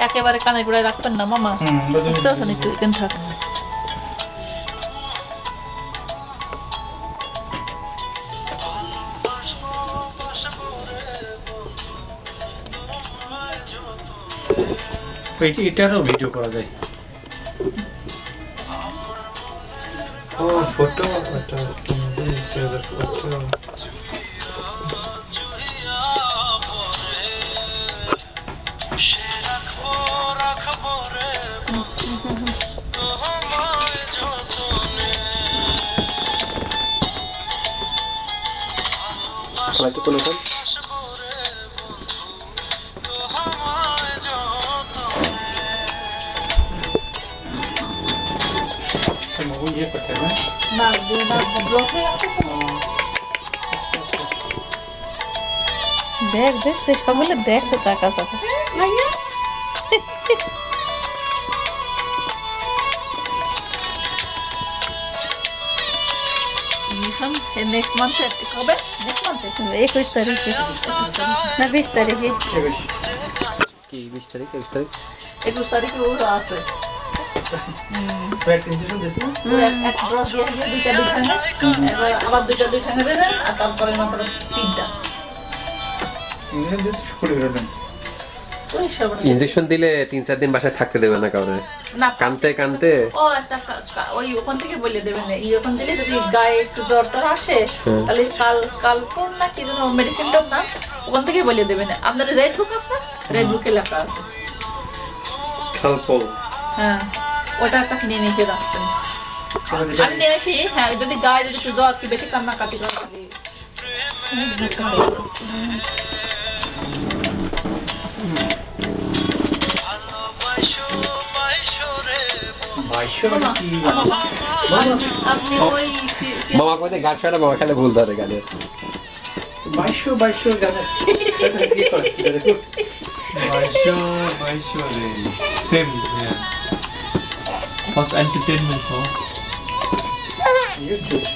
একেবারে কানে গোড়ায় রাখবেন না মামা, বুঝতে পারছেন? একটু এখানে থাক। এটারও ভিডিও করা যায়। ও ফটো, এটা ফটো। সবাইকে কোন এখন ये करते हैं না ব্লক হয়ে আছে তো। ব্যাগ দেখতে সকলে দেখতে টাকা টাকা আইয়া নেক্সট মান্থে কবে? নেক্সট মান্থে 21 তারিখে না 20 তারিখে? কি 20 তারিখ 21 তারিখ 21 তারিখে ওরা আছে। প্রেজেন্টেশন দিতে এক ব্রশ দিয়ে দুইটা দুইখানে, এবার আবার দুইটা দুইখানে দেবেন, আর তারপরে মাত্র 3টা। ইংরেজি দিতে শুরু করলেন। ওই সব ইনজেকশন দিলে 3-4 দিন বাসায় থাকতে দেবে না কাউরে, না কানতে কানতে। ও একটা ওই ওখান থেকে বলে দেবেন, এই ওখান থেকে যদি গায়ে একটু জ্বর টর আসে তাহলে কালপন না কি যেন মেডিসিনটার নাম, ওখান থেকে বলে দেবেন। আপনার রেড বুক আছে, রেড বুকে লেখা আছে। খালপো হ্যাঁ, ওটা একটা কিনে নিয়ে রাখছেন। আমি নিয়েছি। হ্যাঁ, যদি গায়ে যদি একটু জ্বর কি বেশি কান্নাকাটি করে আপনি ওই মামা কইতে গাছ ছাড়া মামা খেলে ভুল ধরে গানে 22 গানে কি করে দেখো 22 রে সেম হ্যাঁ for entertainment for YouTube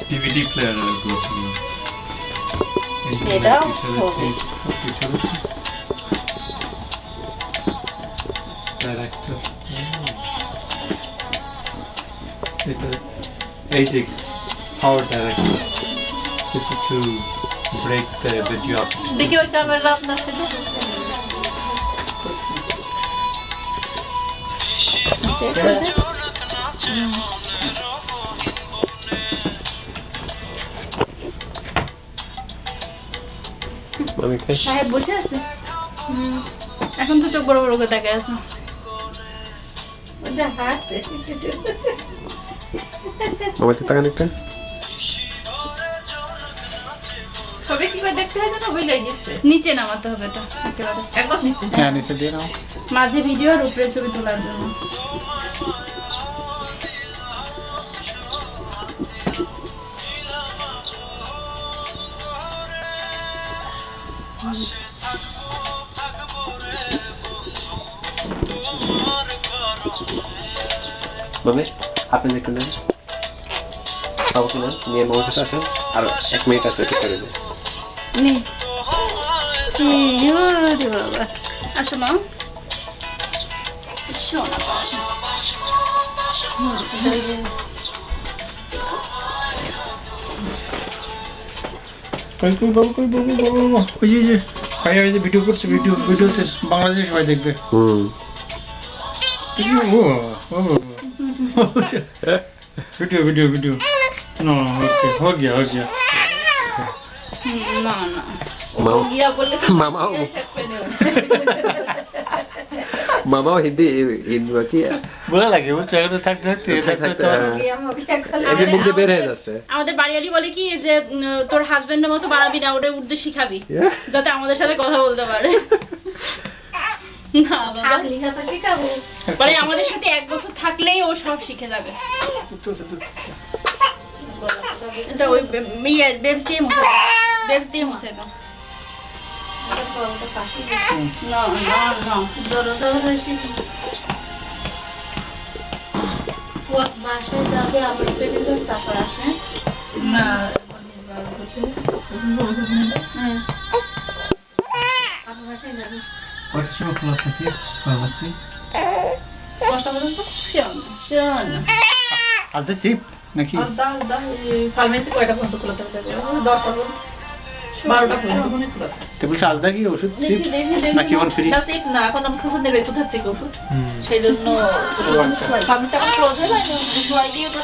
DVD player এর গ্রুপ এটা director ASIC power director. This is to break the video up. দেখি ওই ক্যামেরা আপনার সাথে আমি খাই। সাহেব বসে আছে। এখন তো চোখ বড় বড় করে তাকিয়ে আছে। ওটা হাসছে। আমার তো তাকান একটা। সবে কি করে দেখতে হয় যেন ভুলে গেছে। নিচে নামাতে হবে এটা একেবারে। একবার নিচে। হ্যাঁ নিচে দিয়ে নাও। মাঝে ভিডিও আর উপরে ছবি তোলার জন্য। মানে আপনি দেখুন না সব কিনা নিয়ে মামার সাথে আসেন, আর 1 মিনিট আছে ঠিক করে দেবে। নি ইয়োরে বাবা আসো মা শোনা কই বাবু ওই যে ভাই এই যে ভিডিও করছে, ভিডিওতে বাংলাদেশে সবাই দেখবে। वीडियो नो ओके हो गया ना मामाও হিন্দি কি বলা লাগে ও চাইতে থাকতে এই মুখ দিয়ে বের হয়ে যাচ্ছে। আমাদের বাড়িওয়ালি বলে কি যে তোর হাজবেন্ডের মতো বাড়াবি না, ওটা উর্দু শিখাবি যাতে আমাদের সাথে কথা বলতে পারে। না বাবা লিখাটা শিখাবো মানে আমাদের সাথে 1 বছর থাকলেই ও সব শিখে যাবে। এটা ওই বেবসি মুছে দাও। না বাসায় যাবে আবার তারপর আসে না কয়টার সময় খোলা থাকে ফার্মাসি? 10টা পর্যন্ত? শোন। আদা চিপ নাকি? ফার্মেসি কয়টা পর্যন্ত খোলা থাকে? 10টা পর্যন্ত। 12টা পর্যন্ত। তো বলছে আদা কি ওষুধ চিপ নাকি অন ফ্রি? না চিপ না, এখন আমি ওষুধ নেবে কোথা থেকে ওষুধ? হুম। সেই জন্য ও আচ্ছা। ফার্মেসি এখন ক্লোজ হয়ে যায় না,